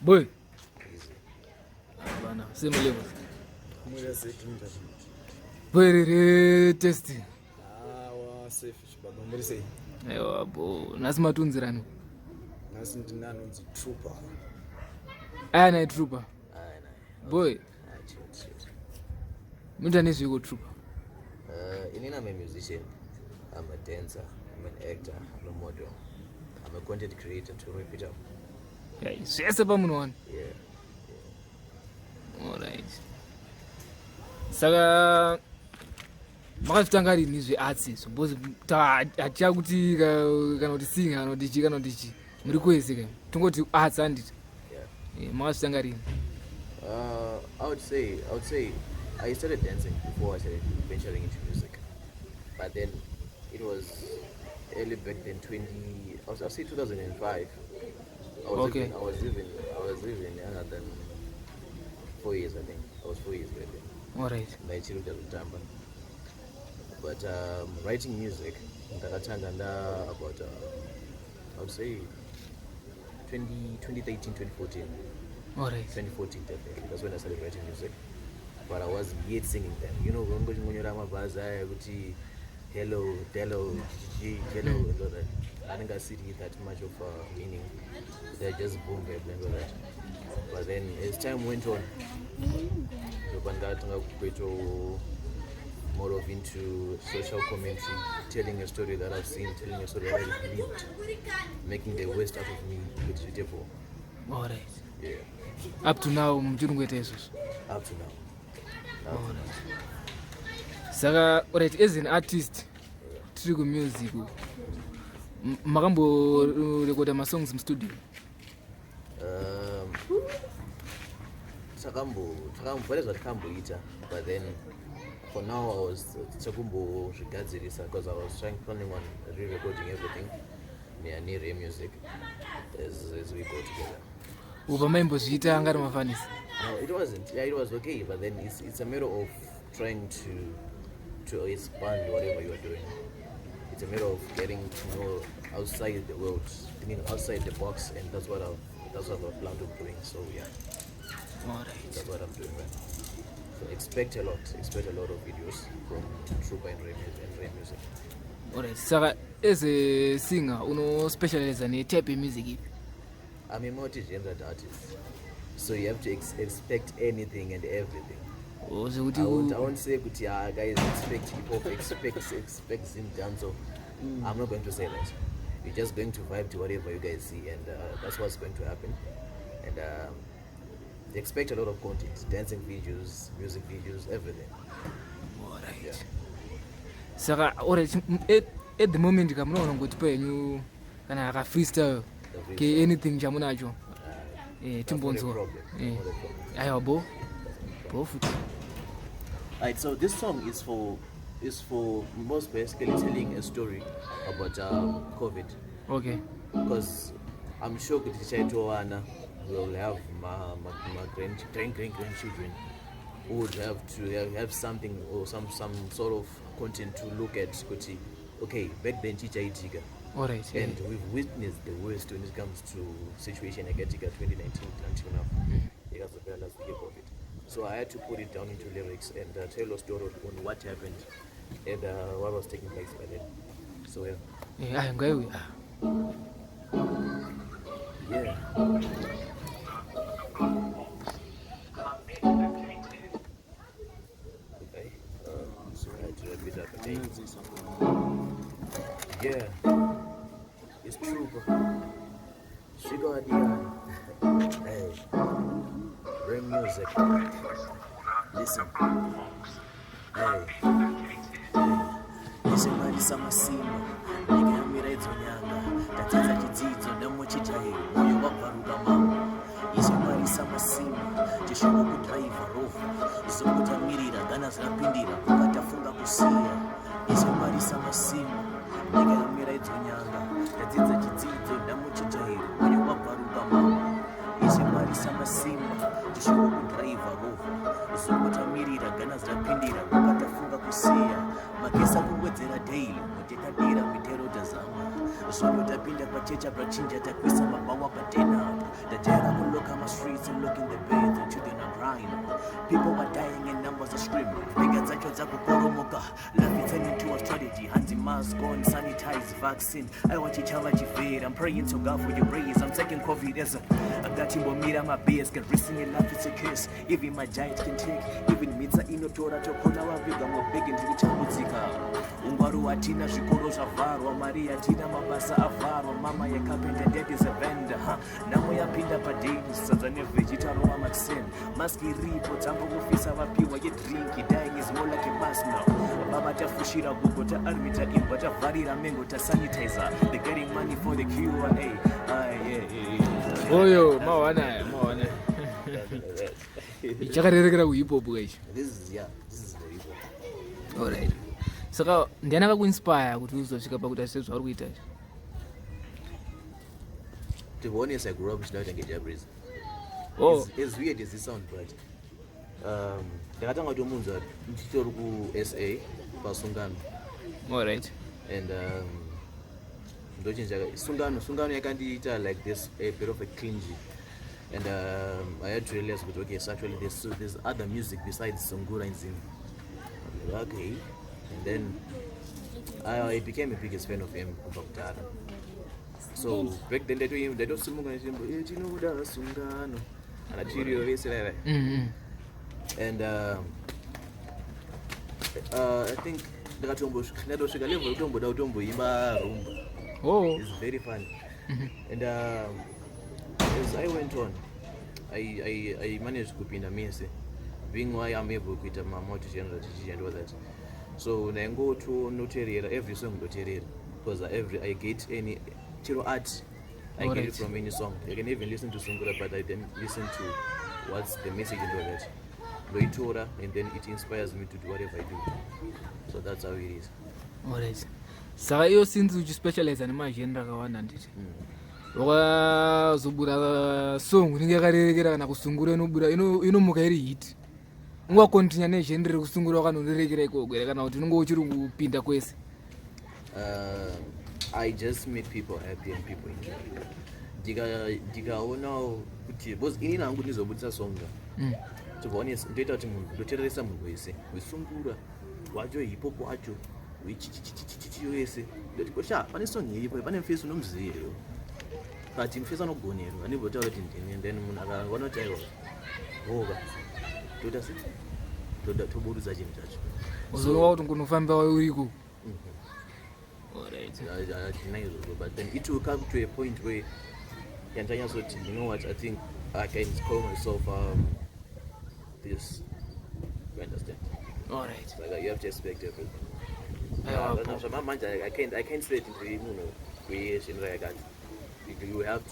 Boy. Bana, same level. Raretest. Safe baba murise. Aiwa bo, nasi matunzirano. Nasi ndinanonzi trooper. Ana trooper. Boy. Mutane zviko trooper. I'm a musician, I'm a dancer, I'm an actor, I'm a model, I'm a content creator to wrap it up. Yeah, zvese pamunhu one. Yeah. Alright. Saka makazvitanga rini zvearts izvo because haticha kuti kana kuti singa kana kuti chi kana kuti chi muri kwese kai tongoti arts handiti. Yeah. Makazvitanga rini? I would say I started dancing before I started venturing into music. But then it was early back then, I'll say 2005. I was living younger than 4 years, I think. I was 4 years back then. All right. But writing music, about I would say 2013, 2014. All right. 2014 definitely. That's when I started writing music. But I wasn't yet singing them. You know, when you're hello, hello, and all that. I think I see that much of meaning. They're just boom, babe, and all that. But then as time went on, more of into social commentary, telling a story that I've seen, telling a story that I lived, making the worst out of me with beautiful. All right. Yeah. Up to now, Up to now. Saka, alright, as an artist, trigo music, makambo record my songs in studio. But then for now I was because I was planning on re-recording everything near music as we go together. No, it wasn't. Yeah, it was okay, but then it's a matter of trying to expand whatever you are doing. It's a matter of getting to know outside the world, thinking outside the box, and that's what I plan to doing. So yeah. Alright. That's what I'm doing right now. So expect a lot of videos from Trooper and Ray Music. Alright. Saka, as a singer, specialize in type of music. I'm a multi-gendered artist, so you have to expect anything and everything. I won't say guys expect hip-hop, expect Zimdancehall. I'm not going to say that. You're just going to vibe to whatever you guys see, and that's what's going to happen. And expect a lot of content, dancing videos, music videos, everything. Alright. Yeah. Saka, alright, at the moment I'm not going to pay you kind of freestyle. Okay, anything jamunajo. Timbonzo. Ayabo. Alright, so this song is for most basically telling a story about COVID. Okay. Because I'm sure that will have my grandchildren who would have to have something or some sort of content to look at. Okay, back then Chihota. All right. And we've witnessed the worst when it comes to situation like 2019 until now. Because of the last year of it. So I had to put it down into lyrics and tell a story on what happened and what was taking place by then. So yeah. Yeah, I'm going. Yeah. Okay. So I had to wrap it up again. Yeah. It's true, bro. She got the hey, bring music. Listen. Hey. Listen, man, it's a simba. Nigga, I'm here to nyanga. Tatiza chidzidzo ndamuchitahi. Moyo waparuka mama. Listen, man, it's a simba. Jeshoko kudrive rover. Izokutamirira gana zirapindira kukatafunga kusiya. Listen, man, it's a simba. Nigga, I'm here to nyanga. Tatiza chidzidzo ndamuchitahi. Moyo waparuka mama. Listen, man, it's a simba. Jeshoko kudrive rover. Izokutamirira gana zirapindira kukatafunga kusiya. Makesa kuwedzera daily, mutekadira mitero tazama. Solo tapinda pachecha prachinja takwisa mabawa patena. vaccine. I want you to chivera. I'm praying to God for your raise. I'm taking COVID as a I got him bomira my base. Can risking in life it's a curse. Even my giant can take. Even mitsa inotora chokona waviga mabegi ndiri chamudzika. Ungwaru atina zvikoro zvavarwa. Maria atina mabasa avarwa. Mama yakapenda dad is a vendor. Namo yapinda padeni. Sadza nevegitaro wa maxen. Maski ripo tambo kufisa vapiwa ye drink. Dying is more like a mass now. Baba tafushira gugo ta armita imba ta varira mengo ta sanitizer. They're getting money for the cure. Yeah. Oyo, mawana. Ichakarerekera ku hip hop guys. This is the hip hop. Alright. Saka ndiana kakuinspire kuti uzosvika pakuti asizvo vari kuita. To be honest, I grew up without a Japanese. Oh, As weird as it sounds, but ndakatanga kutomunza ndichitori ku SA pasungano. alright. And ndochinja sungano yakandiita like this, a bit of a cringy. And I had to realize that okay, so actually there's other music besides Sungura and Zim. Okay. And then I became the biggest fan of him from Tyre. So back then they don't Sungano Sungano and I cheer you. And I think the Oh, it's very fun. And as I went on, I managed to pin a mess, being why I'm able to quit my multi-genre and all that. So when I go to Noteria, every song Noteria, because I get any chiro art, I get it from any song. I can even listen to Sungura, but I then listen to what's the message and all that. Loitora, and then it inspires me to do whatever I do. So that's how it is. alright. Saka iyo since uchispecialize nemazhenra akawanda nditi. Wakazobura song inenge yakarerekera kana kusungura inobura inomuka iri hit. Ungakontinya nezhenre kusungura wakanorerekera ikoko ere kana kuti unenge uchiri kupinda kwese. I just make people happy and people enjoy. Ndikaona kuti because ini nangu ndizobudisa song. To be honest, ndoita kuti munhu ndoteeresa munhu wese wesungura wacho hip hop wacho wechichichichichi wese ndoti kosha pane song iripo pane mufesi unomuziva kati mufesi anogonerwa anibvotaura kuti ndini then munhu akaona kuti aiwa voka toda sei toda toburudza chinhu chacho uzoona kuti ngunofamba uriko. Alright. I deny it, but then it will come to a point where you know what, I think I can call myself this. You understand? Alright. Like you have to expect everything. I can't say it in creation like that. You have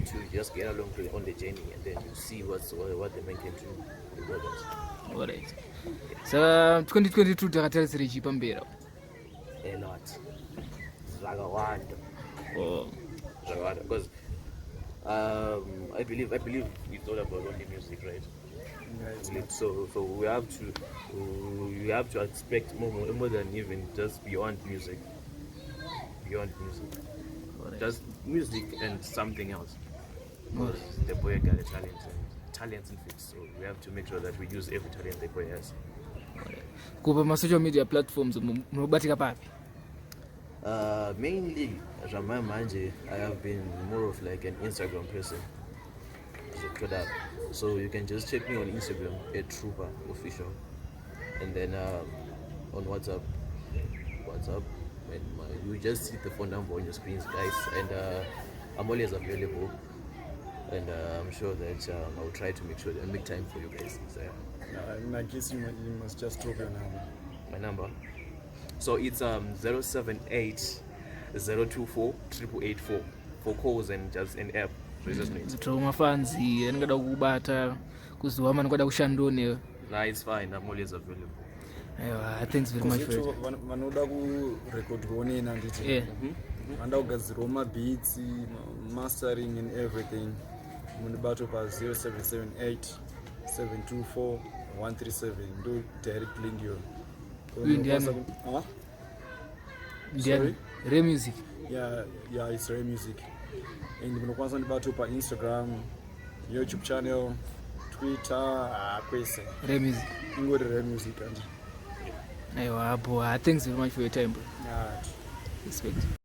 to just get along on the journey and then you see what the man can do. Alright. So 2022 takatarisira chipambera. A lot. Zvakawanda. Oh. Zvakawanda. Because I believe it's all about only music, right? So we have to expect more than even just beyond music. Just music and something else. Because the boy got a talent in fix, so we have to make sure that we use every talent the boy has. Kupa ma social media platforms munobatika papi? Mainly Manje, I have been more of like an Instagram person. So you can just check me on Instagram @Trooper official, and then on WhatsApp, and you just see the phone number on your screens, guys. And I'm always available, and I'm sure that I'll try to make sure that I make time for you guys. So I guess you must just drop your number. My number. So it's 078 024 8884 for calls and just an app. Trauma fans anengada kukubata kuziwa manengada kushandone. Nah, it's fine. I'm always available. Yeah, thanks very much for it. Vanoda kurecord kuonena nditi. Yeah. Vanoda kugadzirwa mabeats, mastering and everything. Mundibato pa 0778 724 137 ndo directly ndiyo. Sorry? Ray Music. Yeah, it's Ray Music. And munokwanisa ndibato pa Instagram, YouTube channel, Twitter, kwese. Ray Music. Ingori Ray Music and. Aiwa, thanks very much for your time, bro. Yeah. Respect.